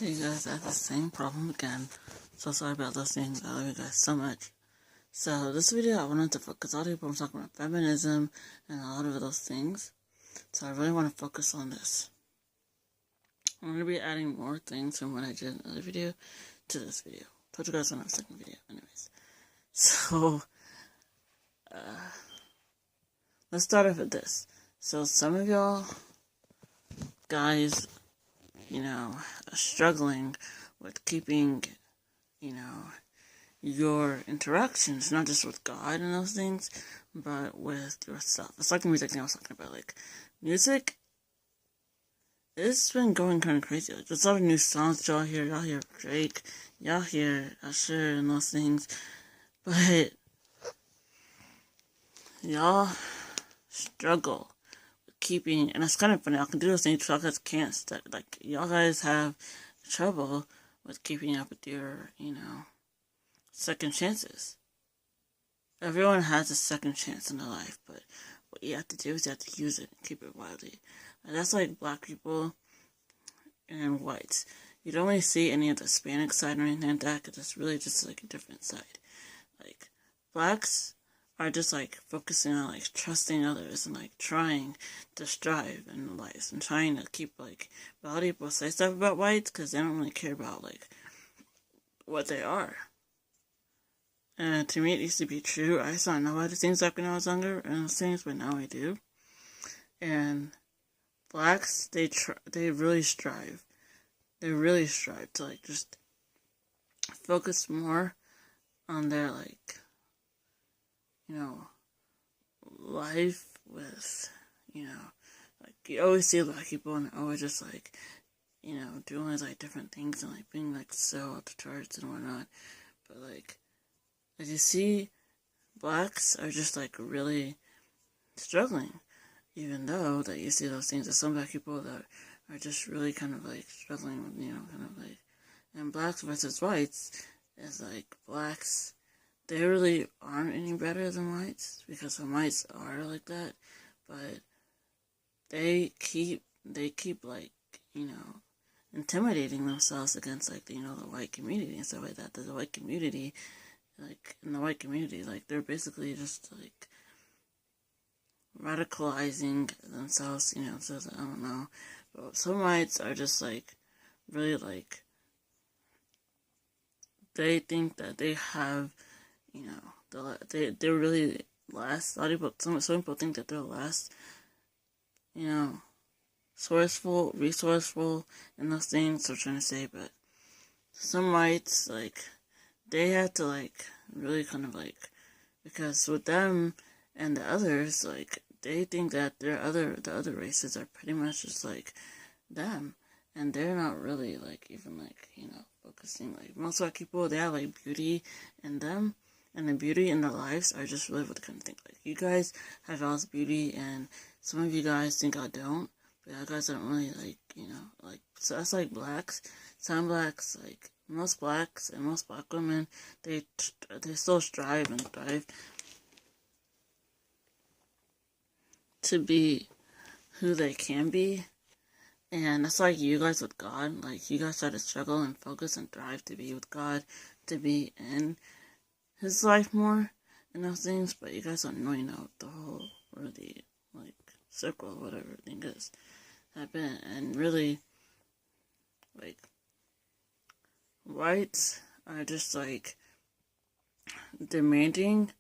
Hey guys, I have the same problem again. So sorry about those things. I love you guys so much. So this video I wanted to focus all the people I'm talking about feminism and a lot of those things. So I really want to focus on this. I'm going to be adding more things from what I did in the other video to this video. Told you guys on our second video. Anyways. So let's start off with this. So some of y'all guys, are struggling with keeping, your interactions, not just with God and those things, but with yourself. It's like the music thing I was talking about. Like, music, it's been going kind of crazy. Like, there's a lot of new songs y'all hear. Y'all hear Drake, y'all hear Usher and those things. But y'all struggle with keeping, and it's kind of funny. I can do those things, y'all guys can't. Like, y'all guys have trouble with keeping up with your, second chances. Everyone has a second chance in their life, but what you have to do is you have to use it and keep it widely. And that's like black people and whites. You don't really see any of the Hispanic side or anything like that, because it's really just like a different side. Like, blacks are just like focusing on like trusting others and like trying to strive in life and trying to keep like, a lot of people say stuff about whites because they don't really care about like what they are. And to me, it used to be true. I used to not know how to things like when I was younger and those things, but now I do. And blacks, they really strive. They really strive to like just focus more on their like, life with, like you always see black people and they're always just like, doing like different things and like being like so out the charts and whatnot. But like, as you see, blacks are just like really struggling, even though that you see those things. There's some black people that are just really kind of like struggling with, kind of like, and blacks versus whites is like blacks, they really aren't any better than whites, because some whites are like that, but they keep like, intimidating themselves against like, the white community and stuff like that. The white community, like, in the white community, like, they're basically just like radicalizing themselves, so I don't know. But some whites are just like really like, they think that they have, they're really last. A lot of people, some people think that they're last, resourceful, and those things they're trying to say. But some whites, like, they have to like really kind of like, because with them and the others, like, they think that the other races are pretty much just like them, and they're not really like even like, focusing. Like, most white people, they have like beauty in them, and the beauty in their lives are just really what they kind of think. Like, you guys have all this beauty, and some of you guys think I don't, but you guys don't really like, like, so that's like blacks. Some blacks, like most blacks and most black women, they still strive and thrive to be who they can be. And that's like you guys with God. Like, you guys try to struggle and focus and thrive to be with God, to be in His life more and those things, but you guys don't really know the whole, or the like circle, or whatever thing is happen. And really, like, whites are just like demanding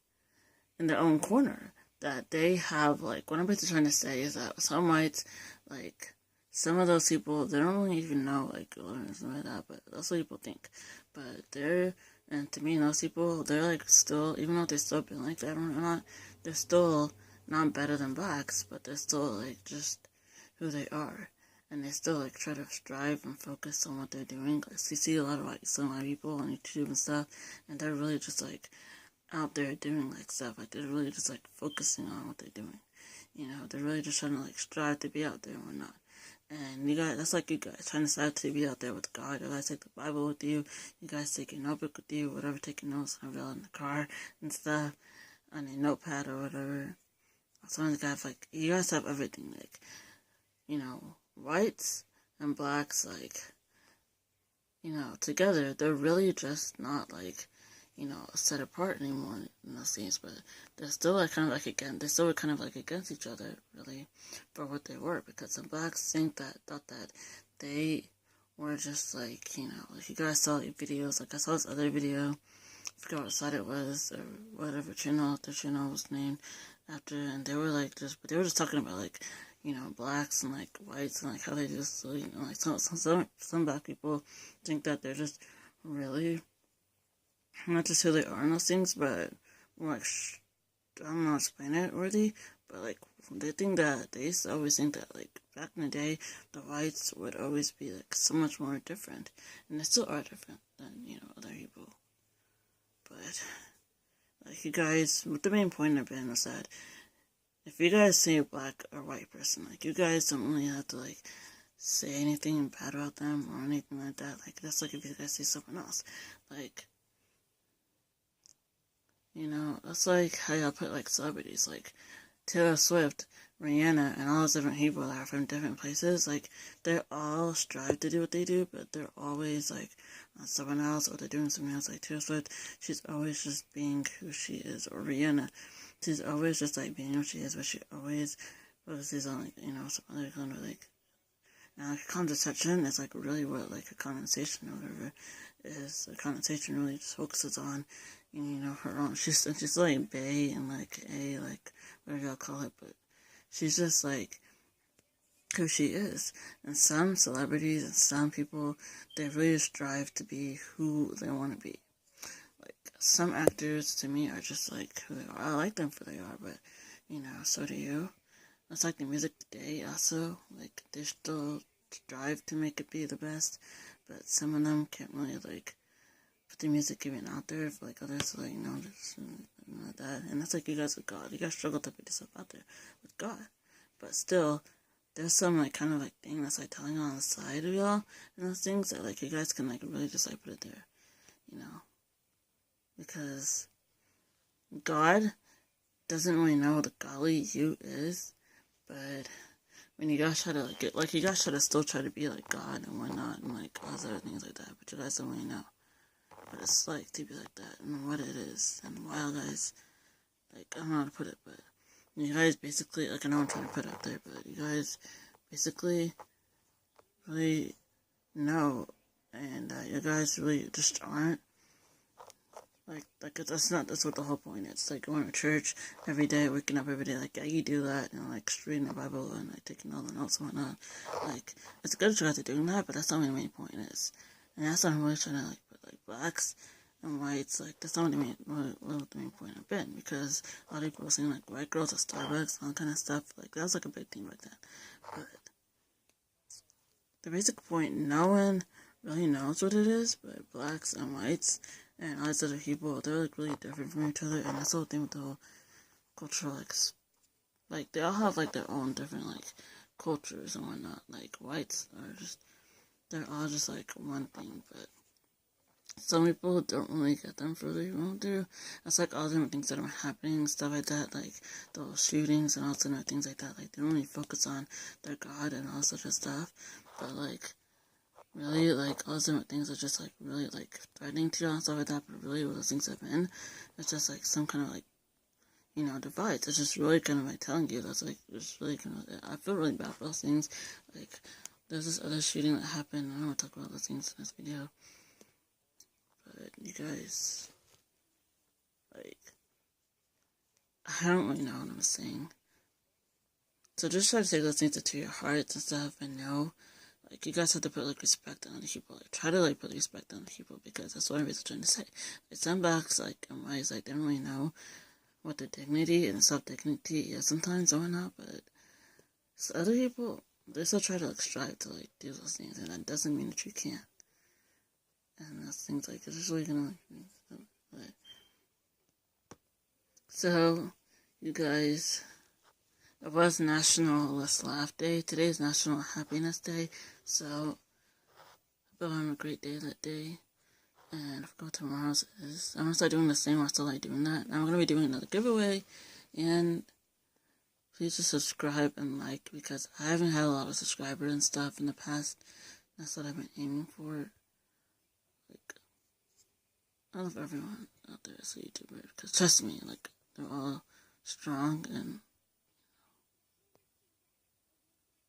in their own corner that they have, like, what I'm basically trying to say is that some whites, like, some of those people, they don't really even know, like, or something like that, but that's what people think. But and to me, those people, they're, like, still, even though they've still been like that or not, they're still not better than blacks, but they're still, like, just who they are. And they still, like, try to strive and focus on what they're doing. Cause you see a lot of, like, some white people on YouTube and stuff, and they're really just, like, out there doing like stuff. Like, they're really just like focusing on what they're doing. They're really just trying to like strive to be out there and whatnot. And you guys, that's like you guys trying to strive to be out there with God. You guys take the Bible with you. You guys take your notebook with you, whatever, taking notes in the car and stuff, on a notepad or whatever. Sometimes you guys like, you guys have everything, like, whites and blacks, like, together, they're really just not like, set apart anymore in those scenes, but they're still like kind of like again, they still were kind of like against each other, really, for what they were, because some blacks thought that they were just like, like you guys saw the videos, like I saw this other video, I forgot what side it was, or whatever channel, their channel was named after, and they were like but they were just talking about like, blacks and like whites and like how they just, like some black people think that they're just really not just who they are in those things, but more like, I don't know, explain it worthy, but like, they think that, they used to always think that, like, back in the day, the whites would always be, like, so much more different, and they still are different than, other people, but, like, you guys, what the main point of it is that, if you guys see a black or white person, like, you guys don't really have to, like, say anything bad about them, or anything like that, like, that's like if you guys see someone else, like, that's like how y'all put, like, celebrities, like, Taylor Swift, Rihanna, and all those different people that are from different places, like, they all strive to do what they do, but they're always, like, on someone else, or they're doing something else, like Taylor Swift, she's always just being who she is, or Rihanna, she's always just, like, being who she is, but she always focuses on, like, some other kind of, like, like, condescension is, like, really what, like, a condensation or whatever is. A condensation really just focuses on, her own. She's like bae and, like, like, whatever y'all call it, but she's just, like, who she is. And some celebrities and some people, they really strive to be who they want to be. Like, some actors, to me, are just, like, who they are. I like them for who they are, but, so do you. It's like the music today also, like, they still strive to make it be the best, but some of them can't really, like, put the music even out there for, like, others to, like, just like that, and that's like you guys with God. You guys struggle to put yourself out there with God, but still, there's some, like, kind of, like, thing that's, like, telling on the side of y'all, and those things that, like, you guys can, like, really just, like, put it there, because God doesn't really know what the godly you is, but when you guys try to, like, you guys try to still try to be like God and whatnot, and, like, all those other things like that, but you guys don't really know what it's like to be like that, and what it is, and why you guys, like, I don't know how to put it, but you guys basically, like, I know I'm trying to put it out there, but you guys basically really know, and you guys really just aren't, like, that's what the whole point is. Like, going to church every day, waking up every day, like, yeah, you do that, and, like, reading the Bible, and, like, taking all the notes and whatnot. Like, it's good that you guys are doing that, but that's not what the main point is. And that's what I'm really trying to, like, put, like, blacks and whites, like, that's not what the main point have been, because a lot of people were saying, like, white girls at Starbucks, and all kind of stuff, like, that was, like, a big thing back then. But the basic point, no one really knows what it is, but blacks and whites and all these other people, they're, like, really different from each other, and that's the whole thing with the whole cultural, like, they all have, like, their own different, like, cultures and whatnot. Like, whites are just, they're all just, like, one thing, but some people don't really get them for what they won't do. It's like all the different things that are happening, stuff like that, like those shootings and all sorts of things like that. Like, they don't really focus on their God and all such stuff, but, like, really, like, all those different things are just, like, really, like, threatening to you and stuff like that, but really what those things have been, it's just, like, some kind of, like, divides. It's just really kind of, like, telling you that's, like, it's really kind of, I feel really bad for those things. Like, there's this other shooting that happened, I don't want to talk about those things in this video, but you guys, like, I don't really know what I'm saying. So just try to take those things into your hearts and stuff, and know, like, you guys have to put, like, respect on other people. Like, try to, like, put respect on other people, because that's what I'm basically trying to say. Like, some blacks, like, and whites, like, they don't really know what their dignity and self-dignity is sometimes or whatnot, but other people, they still try to, like, strive to, like, do those things, and that doesn't mean that you can't. And those things, like, it's just really gonna, like, so, you guys, it was National Let's Laugh Day. Today is National Happiness Day, so I hope I'm having a great day that day. And I forgot what tomorrow's is. I'm gonna start doing the same. I still like doing that. I'm gonna be doing another giveaway, and please just subscribe and like, because I haven't had a lot of subscribers and stuff in the past. That's what I've been aiming for. I love everyone out there as a YouTuber, because trust me, like, they're all strong and